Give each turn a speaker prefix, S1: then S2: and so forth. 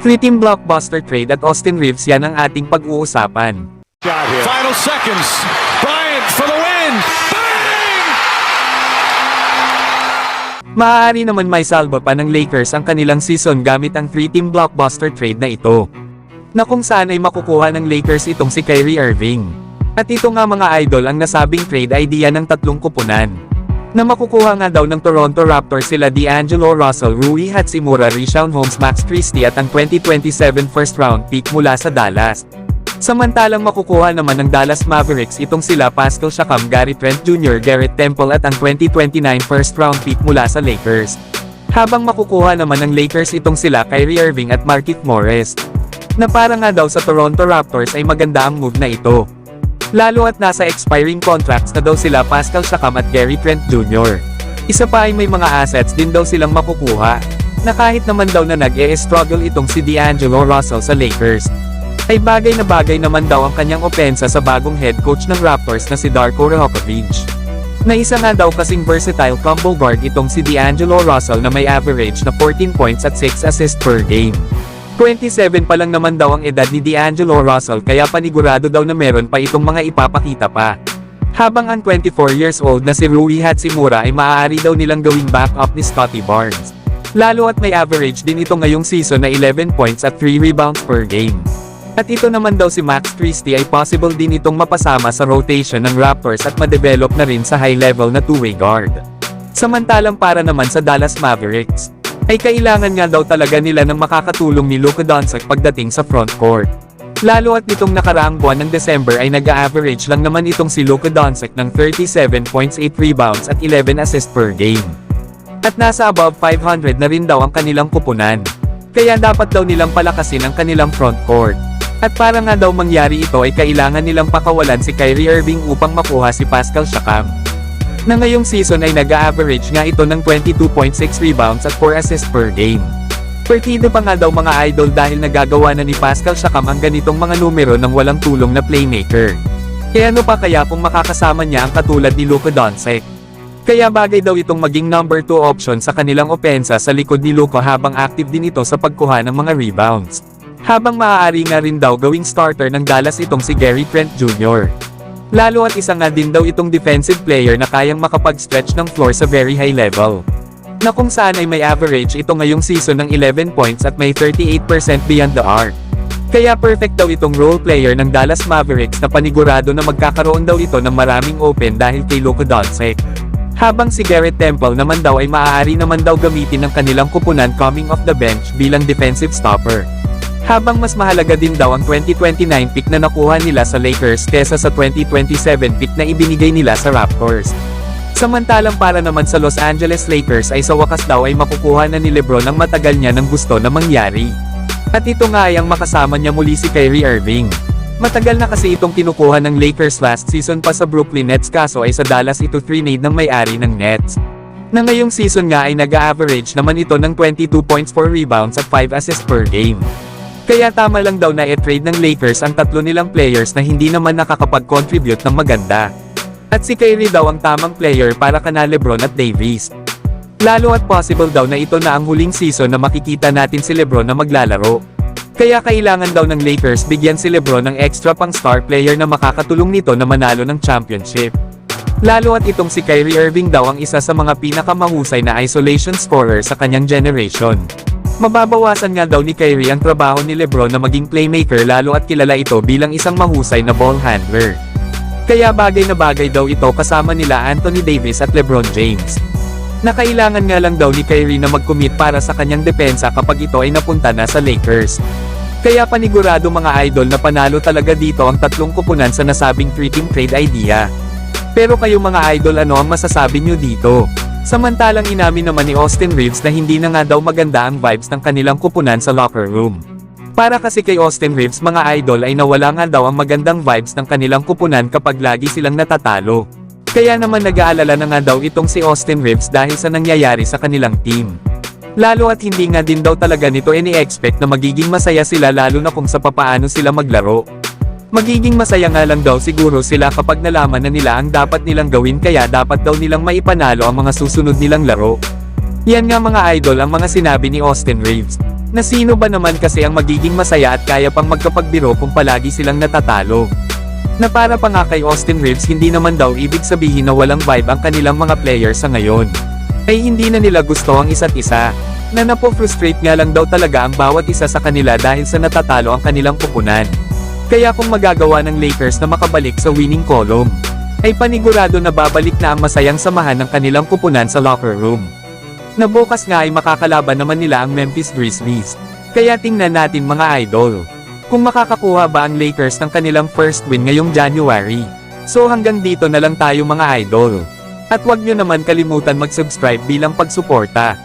S1: 3-team blockbuster trade at Austin Reeves, yan ang ating pag-uusapan.
S2: Final seconds. Bryant for the win. Bang!
S1: Maaari naman may salba pa ng Lakers ang kanilang season gamit ang 3-team blockbuster trade na ito, na kung saan ay makukuha ng Lakers itong si Kyrie Irving. At ito nga mga idol ang nasabing trade idea ng tatlong kupunan, na makukuha nga daw ng Toronto Raptors sila D'Angelo Russell, Rui Hachimura, Richaun Holmes, Max Christie at ang 2027 first round pick mula sa Dallas. Samantalang makukuha naman ng Dallas Mavericks itong sila Pascal Siakam, Gary Trent Jr., Garrett Temple at ang 2029 first round pick mula sa Lakers. Habang makukuha naman ng Lakers itong sila Kyrie Irving at Markieff Morris, na para nga daw sa Toronto Raptors ay maganda ang move na ito. Lalo at nasa expiring contracts na daw sila Pascal Siakam at Gary Trent Jr. Isa pa ay may mga assets din daw silang makukuha, na kahit naman daw na nag-e-struggle itong si D'Angelo Russell sa Lakers, ay bagay naman daw ang kanyang opensa sa bagong head coach ng Raptors na si Darko Rajakovic. Na isa nga daw kasing versatile combo guard itong si D'Angelo Russell na may average na 14 points at 6 assists per game. 27 pa lang naman daw ang edad ni D'Angelo Russell kaya panigurado daw na meron pa itong mga ipapakita pa. Habang ang 24 years old na si Rui Hachimura ay maaari daw nilang gawing backup ni Scottie Barnes. Lalo at may average din ito ngayong season na 11 points at 3 rebounds per game. At ito naman daw si Max Christie ay possible din itong mapasama sa rotation ng Raptors at ma-develop na rin sa high-level na two-way guard. Samantalang para naman sa Dallas Mavericks, ay kailangan nga daw talaga nila ng makakatulong ni Luka Doncic pagdating sa front court. Lalo at nitong nakaraang buwan ng December ay nag-a-average lang naman itong si Luka Doncic ng 37 points, 8 rebounds at 11 assists per game. At nasa above 500 na rin daw ang kanilang kupunan. Kaya dapat daw nilang palakasin ang kanilang front court. At para nga daw mangyari ito ay kailangan nilang pakawalan si Kyrie Irving upang makuha si Pascal Siakam, na ngayong season ay nag-a-average nga ito ng 22.6 rebounds at 4 assists per game. Partido pa nga daw mga idol dahil nagagawa na ni Pascal Siakam ang ganitong mga numero ng walang tulong na playmaker. Kaya ano pa kaya kung makakasama niya ang katulad ni Luka Doncic? Kaya bagay daw itong maging number 2 option sa kanilang opensa sa likod ni Luka habang active din ito sa pagkuha ng mga rebounds. Habang maaari nga rin daw gawing starter ng Dallas itong si Gary Trent Jr. Lalo at isa nga din daw itong defensive player na kayang makapag-stretch ng floor sa very high level, na kung saan ay may average ito ngayong season ng 11 points at may 38% beyond the arc. Kaya perfect daw itong role player ng Dallas Mavericks na panigurado na magkakaroon daw ito ng maraming open dahil kay Luka Doncic. Habang si Garrett Temple naman daw ay maaari naman daw gamitin ng kanilang kupunan coming off the bench bilang defensive stopper. Habang mas mahalaga din daw ang 2029 pick na nakuha nila sa Lakers kesa sa 2027 pick na ibinigay nila sa Raptors. Samantalang para naman sa Los Angeles Lakers ay sa wakas daw ay makukuha na ni LeBron ang matagal niya nang gusto na mangyari. At ito nga ay ang makasama niya muli si Kyrie Irving. Matagal na kasi itong kinukuha ng Lakers last season pa sa Brooklyn Nets kaso ay sa Dallas ito trade ng may-ari ng Nets. Na ngayong season nga ay nag-a-average naman ito ng 22 points, 4 rebounds at 5 assists per game. Kaya tama lang daw na i-trade ng Lakers ang tatlo nilang players na hindi naman nakakapag-contribute ng maganda. At si Kyrie daw ang tamang player para kana LeBron at Davis. Lalo at possible daw na ito na ang huling season na makikita natin si LeBron na maglalaro. Kaya kailangan daw ng Lakers bigyan si LeBron ng extra pang star player na makakatulong nito na manalo ng championship. Lalo at itong si Kyrie Irving daw ang isa sa mga pinakamahusay na isolation scorer sa kanyang generation. Mababawasan nga daw ni Kyrie ang trabaho ni LeBron na maging playmaker lalo at kilala ito bilang isang mahusay na ball handler. Kaya bagay na bagay daw ito kasama nila Anthony Davis at LeBron James. Nakailangan nga lang daw ni Kyrie na mag-commit para sa kanyang depensa kapag ito ay napunta na sa Lakers. Kaya panigurado mga idol na panalo talaga dito ang tatlong kupunan sa nasabing 3-team trade idea. Pero kayo mga idol, ano ang masasabi nyo dito? Samantalang inamin naman ni Austin Reeves na hindi na nga daw maganda ang vibes ng kanilang kupunan sa locker room. Para kasi kay Austin Reeves mga idol ay nawala nga daw ang magandang vibes ng kanilang kupunan kapag lagi silang natatalo. Kaya naman nag-aalala na nga daw itong si Austin Reeves dahil sa nangyayari sa kanilang team. Lalo at hindi nga din daw talaga nito ini-expect na magiging masaya sila lalo na kung sa papaano sila maglaro. Magiging masaya nga lang daw siguro sila kapag nalaman na nila ang dapat nilang gawin kaya dapat daw nilang maipanalo ang mga susunod nilang laro. Yan nga mga idol ang mga sinabi ni Austin Reeves. Na sino ba naman kasi ang magiging masaya at kaya pang magkapagbiro kung palagi silang natatalo. Na para pa nga kay Austin Reeves hindi naman daw ibig sabihin na walang vibe ang kanilang mga players sa ngayon. Ay hindi na nila gusto ang isa't isa. Na napo-frustrate nga lang daw talaga ang bawat isa sa kanila dahil sa natatalo ang kanilang pupunan. Kaya kung magagawa ng Lakers na makabalik sa winning column, ay panigurado na babalik na ang masayang samahan ng kanilang pupunan sa locker room. Na bukas nga ay makakalaban naman nila ang Memphis Grizzlies. Kaya tingnan natin mga idol, kung makakakuha ba ang Lakers ng kanilang first win ngayong January. So hanggang dito na lang tayo mga idol. At huwag nyo naman kalimutan mag-subscribe bilang pagsuporta.